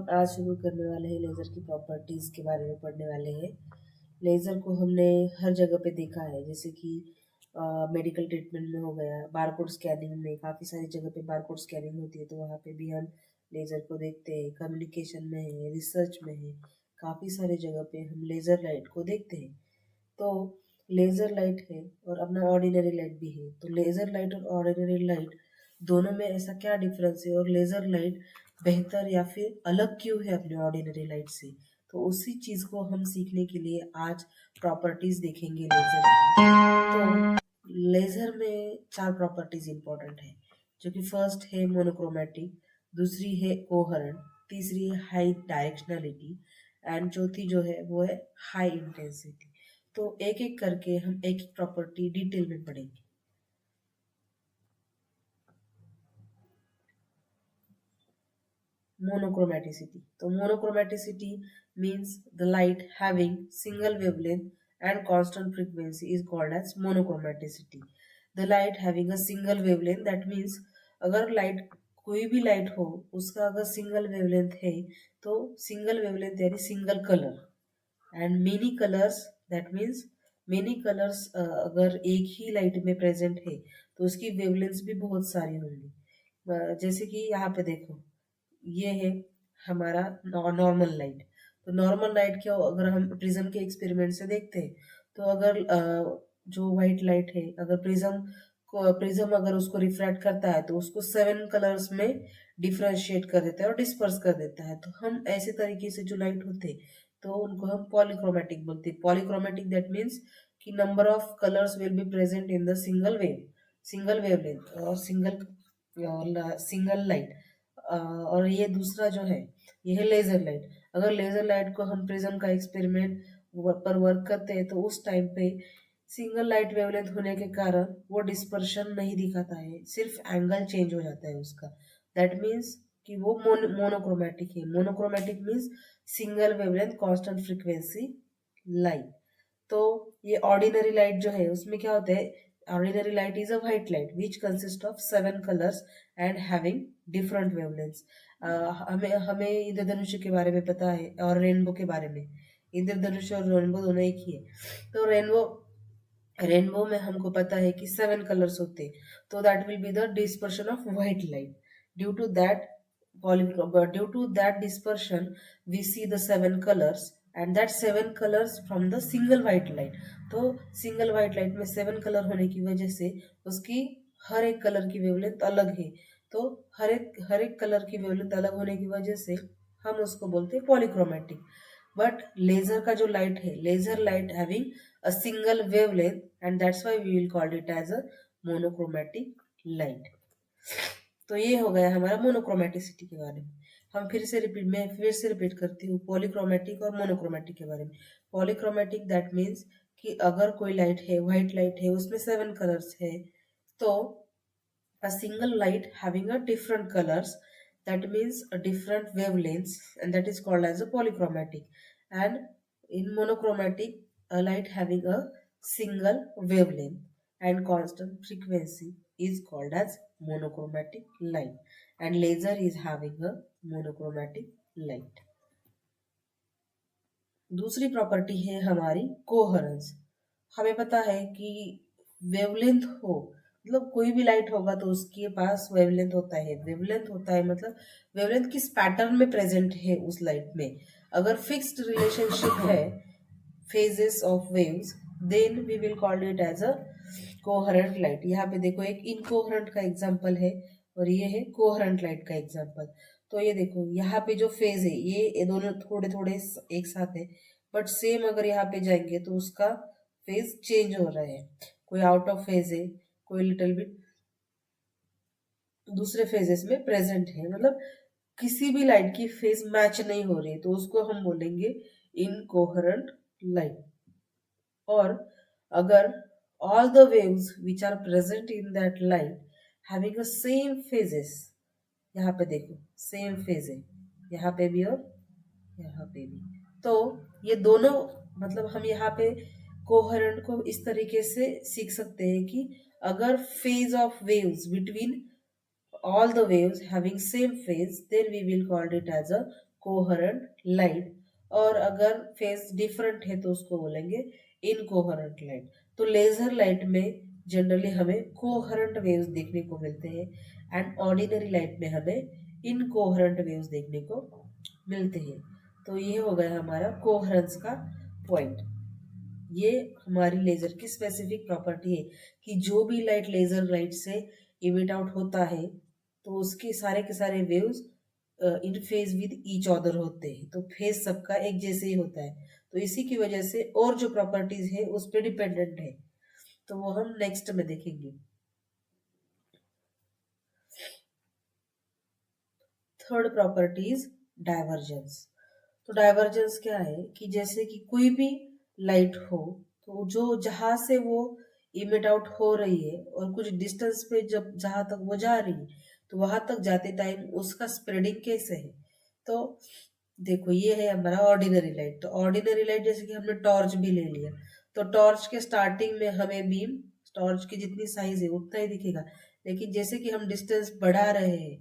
हम आज शुरू करने वाले हैं लेज़र की प्रॉपर्टीज़ के बारे में पढ़ने वाले हैं। लेज़र को हमने हर जगह पे देखा है, जैसे कि मेडिकल ट्रीटमेंट में हो गया, बारकोड स्कैनिंग में काफ़ी सारी जगह पे बारकोड स्कैनिंग होती है, तो वहाँ पे भी हम लेज़र को देखते हैं। कम्युनिकेशन में है, रिसर्च में है, काफ़ी सारी जगह पे हम लेज़र लाइट को देखते हैं। तो लेज़र लाइट है और अपना ऑर्डिनरी लाइट भी है। तो लेज़र लाइट और ऑर्डिनरी लाइट दोनों में ऐसा क्या डिफरेंस है, और लेज़र लाइट बेहतर या फिर अलग क्यों है अपने ऑर्डिनरी लाइट से? तो उसी चीज़ को हम सीखने के लिए आज प्रॉपर्टीज देखेंगे लेज़र की। तो लेज़र में 4 प्रॉपर्टीज इंपॉर्टेंट है, जो कि फर्स्ट है मोनोक्रोमेटिक, दूसरी है कोहेरेंट, तीसरी है हाई डायरेक्शनलिटी एंड चौथी जो है वो है हाई इंटेंसिटी। तो एक एक करके हम एक एक प्रॉपर्टी डिटेल में पढ़ेंगे। Monochromaticity. So monochromaticity means the light having single wavelength and constant frequency is called as monochromaticity. The light having a single wavelength, that means अगर लाइट कोई भी लाइट हो उसका अगर सिंगल वेवलेंथ है तो सिंगल वेवलेंथ यानी single colour, and many colours, that means many colours अगर एक ही लाइट में प्रेजेंट है तो उसकी वेवलेंथ्स भी बहुत सारी होंगी। जैसे कि यहाँ पे देखो, ये है हमारा नॉर्मल लाइट। तो नॉर्मल लाइट क्या हो, अगर हम प्रिज्म के एक्सपेरिमेंट से देखते हैं तो अगर जो व्हाइट लाइट है, अगर प्रिज्म अगर उसको रिफ्रैक्ट करता है तो उसको 7 कलर्स में डिफ्रेंशिएट कर देता है और डिस्पर्स कर देता है। तो हम ऐसे तरीके से जो लाइट होते हैं तो उनको हम पॉलीक्रोमेटिक बोलते हैं। पॉलीक्रोमेटिक दैट मीन्स कि number of colours will be present in the single wavelength और सिंगल लाइट। और ये दूसरा जो है ये है लेजर लाइट। अगर लेजर लाइट को हम प्रिज्म का एक्सपेरिमेंट पर वर्क करते हैं तो उस टाइम पे सिंगल लाइट वेवलेंथ होने के कारण वो डिस्पर्शन नहीं दिखाता है, सिर्फ एंगल चेंज हो जाता है उसका। दैट मीन्स कि वो मोनोक्रोमेटिक है। Monochromatic means single wavelength constant frequency light. तो ये ऑर्डिनरी लाइट जो है उसमें क्या होता है, ordinary light is a white light which consists of 7 colors and having different wavelengths. हमें हमें इंद्रधनुष के बारे में पता है और रेनबो के बारे में। इंद्रधनुष और रेनबो दोनों एक ही है। तो रेनबो में हमको पता है कि 7 कलर्स होते हैं, तो that will be the dispersion of white light. Due to that due to that dispersion we see the 7 colors, and that 7 colors from the single white light। तो सिंगल व्हाइट लाइट में 7 colour होने की वजह से उसकी हर एक colour की wavelength अलग है। तो हर एक कलर की वेवलेंथ अलग होने की वजह से हम उसको बोलते हैं पॉलीक्रोमेटिक। बट लेजर का जो लाइट है, laser light having a single wavelength, and that's why we will call it as a monochromatic light. तो ये हो गया हमारा मोनोक्रोमेटिसिटी के बारे में। मैं फिर से रिपीट करती हूँ पॉलीक्रोमेटिक और मोनोक्रोमेटिक के बारे में। पॉलीक्रोमेटिक दैट मीन्स कि अगर कोई लाइट है, व्हाइट लाइट है, उसमें 7 कलर्स है, तो a single light having a different colors, that means a different wavelengths, and that is called as a polychromatic. And in monochromatic, a light having a single wavelength and constant frequency is called as monochromatic light, and laser is having a monochromatic light. दूसरी property है हमारी coherence. हमें पता है कि wavelength हो, मतलब कोई भी लाइट होगा तो उसके पास वेवलेंथ होता है। वेवलेंथ होता है मतलब वेवलेंथ किस पैटर्न में प्रेजेंट है उस लाइट में। अगर फिक्स्ड रिलेशनशिप है phases of waves, then we will call it as a coherent light। यहाँ पे देखो एक इनकोहेरेंट का एग्जांपल है और ये है कोहेरेंट लाइट का एग्जांपल। तो ये देखो यहाँ पे जो फेज है ये दोनों थोड़े थोड़े एक साथ है, बट सेम अगर यहाँ पे जाएंगे तो उसका फेज चेंज हो रहा है। कोई आउट ऑफ फेज है, कोई लिटिल बिट दूसरे फेजेस में प्रेजेंट है, मतलब किसी भी लाइट की फेज मैच नहीं हो रही, तो उसको हम बोलेंगे इनकोहेरेंट लाइट। और अगर all the waves which are present in that light having a same phases, यहाँ पे देखो सेम फेज है, यहाँ पे भी और यहाँ पे भी, तो ये दोनों मतलब हम यहाँ पे कोहेरेंट को इस तरीके से सीख सकते हैं कि अगर phase of waves between all the waves having same phase, then we will call it as a coherent light, और अगर फेज डिफरेंट है तो उसको बोलेंगे इनकोहरेंट लाइट। तो लेजर लाइट में जनरली हमें कोहरेंट वेव्स देखने को मिलते हैं एंड ऑर्डिनरी लाइट में हमें इनकोहरेंट वेव्स देखने को मिलते हैं। तो ये हो गया हमारा कोहरेंस का पॉइंट। ये हमारी लेजर की स्पेसिफिक प्रॉपर्टी है कि जो भी लाइट लेजर लाइट से इमिट आउट होता है तो उसके सारे के सारे waves in phase with each other होते हैं, तो फेज सबका एक जैसे ही होता है। तो इसी की वजह से और जो प्रॉपर्टीज है उस पर डिपेंडेंट है, तो वो हम नेक्स्ट में देखेंगे। Third property is divergence. तो डाइवर्जेंस क्या है कि जैसे कि कोई भी लाइट हो तो जो जहां से वो इमिट आउट हो रही है और कुछ डिस्टेंस पे जब जहां तक वो जा रही है तो वहां तक जाते टाइम उसका स्प्रेडिंग कैसे है। तो देखो ये है हमारा ऑर्डिनरी लाइट। तो ऑर्डिनरी लाइट जैसे कि हमने टॉर्च भी ले लिया, तो टॉर्च के स्टार्टिंग में हमें बीम टॉर्च की जितनी साइज है उतना ही दिखेगा, लेकिन जैसे कि हम डिस्टेंस बढ़ा रहे हैं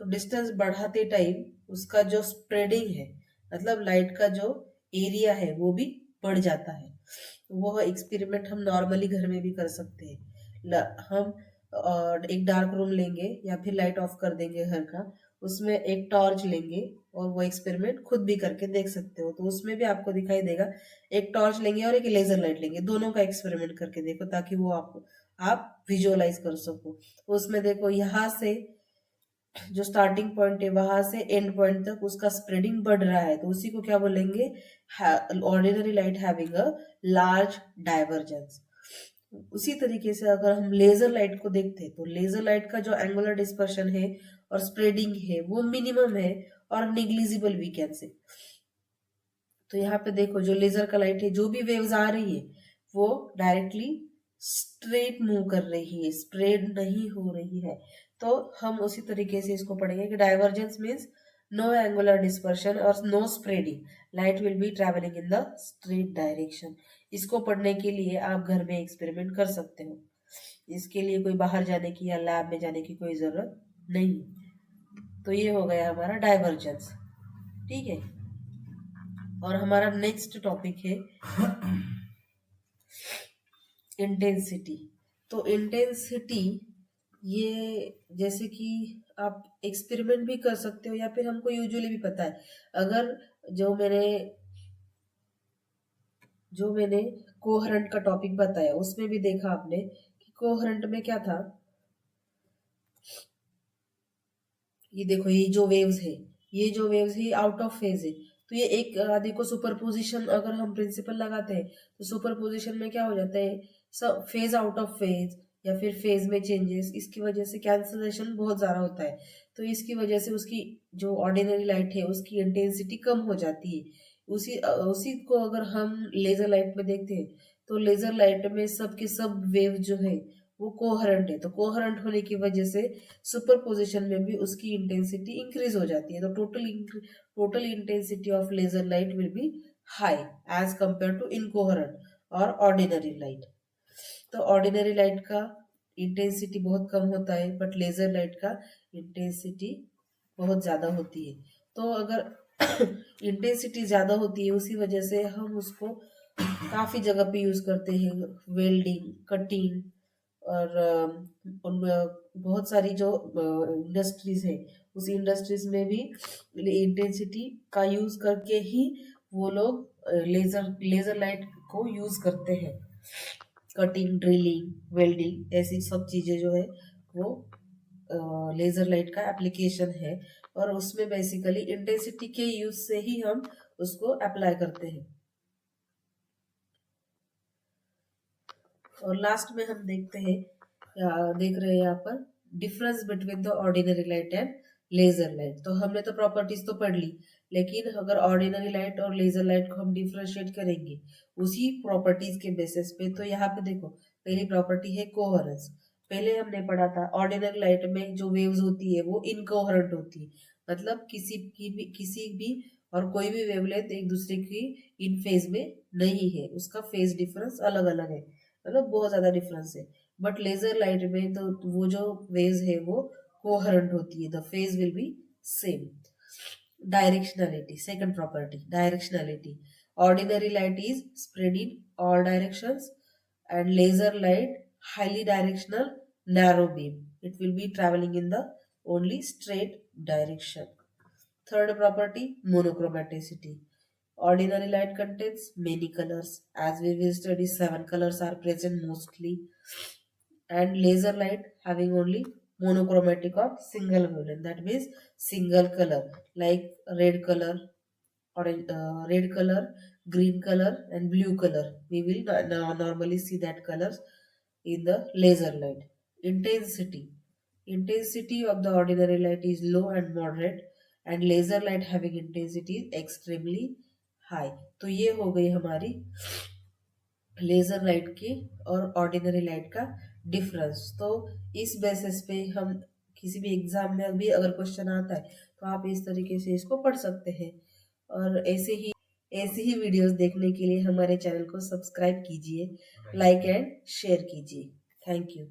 तो डिस्टेंस बढ़ाते टाइम उसका जो स्प्रेडिंग है, मतलब लाइट का जो एरिया है वो भी बढ़ जाता है। वो एक्सपेरिमेंट हम नॉर्मली घर में भी कर सकते हैं। हम एक डार्क रूम लेंगे या फिर लाइट ऑफ कर देंगे घर का, उसमें एक टॉर्च लेंगे और वो एक्सपेरिमेंट खुद भी करके देख सकते हो। तो उसमें भी आपको दिखाई देगा, एक टॉर्च लेंगे और एक लेजर लाइट लेंगे, दोनों का एक्सपेरिमेंट करके देखो ताकि वो आप विजुअलाइज कर सको। तो उसमें देखो यहाँ से जो स्टार्टिंग पॉइंट है वहां से एंड पॉइंट तक उसका स्प्रेडिंग बढ़ रहा है, तो उसी को क्या बोलेंगे, ordinary light having a large divergence. उसी तरीके से अगर हम लेजर लाइट को देखते हैं तो लेजर लाइट का जो एंगुलर डिस्पर्शन है और स्प्रेडिंग है वो मिनिमम है और निग्लिजिबल वी कैन से। तो यहाँ पे देखो जो लेजर का लाइट है, जो भी वेव्स आ रही है वो डायरेक्टली स्ट्रेट मूव कर रही है, स्प्रेड नहीं हो रही है। तो हम उसी तरीके से इसको पढ़ेंगे कि divergence means no angular dispersion और no spreading, light will be travelling in the straight direction. इसको पढ़ने के लिए आप घर में एक्सपेरिमेंट कर सकते हो, इसके लिए कोई बाहर जाने की या लैब में जाने की कोई जरूरत नहीं। तो ये हो गया हमारा डाइवर्जेंस, ठीक है। और हमारा नेक्स्ट टॉपिक है इंटेंसिटी। तो इंटेंसिटी ये जैसे कि आप एक्सपेरिमेंट भी कर सकते हो या फिर हमको यूजुअली भी पता है। अगर जो मैंने कोहरेंट का टॉपिक बताया उसमें भी देखा आपने कि कोहरेंट में क्या था, ये देखो ये जो वेव्स है आउट ऑफ फेज है। तो ये एक देखो सुपरपोजिशन अगर हम प्रिंसिपल लगाते हैं तो सुपरपोजिशन में क्या हो जाता है, सब फेज आउट ऑफ फेज या फिर फेज में चेंजेस, इसकी वजह से कैंसलेशन बहुत ज्यादा होता है। तो इसकी वजह से उसकी जो ऑर्डिनरी लाइट है उसकी इंटेंसिटी कम हो जाती है। उसी को अगर हम लेजर लाइट में देखते हैं तो लेजर लाइट में सब के सब वेव जो है वो कोहरेंट है। तो कोहरेंट होने की वजह से सुपरपोजिशन में भी उसकी इंटेंसिटी इंक्रीज हो जाती है। तो total intensity of laser light will be high as compare to incoherent और ऑर्डिनरी लाइट। तो ऑर्डिनरी लाइट का इंटेंसिटी बहुत कम होता है बट लेजर लाइट का इंटेंसिटी बहुत ज्यादा होती है। तो अगर इंटेंसिटी ज्यादा होती है उसी वजह से हम उसको काफी जगह पे यूज करते हैं, वेल्डिंग, कटिंग और उनमें बहुत सारी जो इंडस्ट्रीज है उस इंडस्ट्रीज में भी इंटेंसिटी का यूज करके ही वो लोग लेजर लाइट को यूज करते हैं। कटिंग, ड्रिलिंग, वेल्डिंग ऐसी सब चीजें जो है वो लेजर लाइट का एप्लीकेशन है और उसमें बेसिकली इंटेंसिटी के यूज से ही हम उसको अप्लाई करते हैं। और लास्ट में हम देखते हैं, देख रहे हैं यहाँ पर difference between the ordinary light and laser light. तो हमने तो प्रॉपर्टीज तो पढ़ ली, लेकिन अगर ऑर्डिनरी लाइट और लेजर लाइट को हम डिफरेंशिएट करेंगे उसी प्रॉपर्टीज के बेसिस पे, तो यहाँ पे देखो पहली प्रॉपर्टी है कोहेरेंस। पहले हमने पढ़ा था ऑर्डिनरी लाइट में जो वेव्स होती है वो इनकोहेरेंट होती है, मतलब किसी भी और कोई भी वेवलेंथ एक दूसरे की इन फेज में नहीं है, उसका फेज डिफरेंस अलग अलग है, मतलब बहुत ज्यादा डिफरेंस है। बट लेजर लाइट में तो वो जो वेव्स है वो कोहेरेंट होती है, the phase will be same. Directionality, second property, directionality. Ordinary light is spread in all directions, and laser light, highly directional, narrow beam. It will be traveling in the only straight direction. Third property, monochromaticity. Ordinary light contains many colors. As we will study, 7 colors are present mostly, and laser light having only monochromatic or single wavelength. That means single color, like red color, red color, green color, and blue color. We will now normally see that colors in the laser light. Intensity. Intensity of the ordinary light is low and moderate, and laser light having intensity is extremely high. तो ये हो गई हमारी laser light की और ordinary light का difference. तो इस बेसिस पे हम किसी भी एग्जाम में भी अगर क्वेश्चन आता है तो आप इस तरीके से इसको पढ़ सकते हैं। और ऐसे ही वीडियोस देखने के लिए हमारे चैनल को सब्सक्राइब कीजिए, लाइक एंड शेयर कीजिए। Thank you.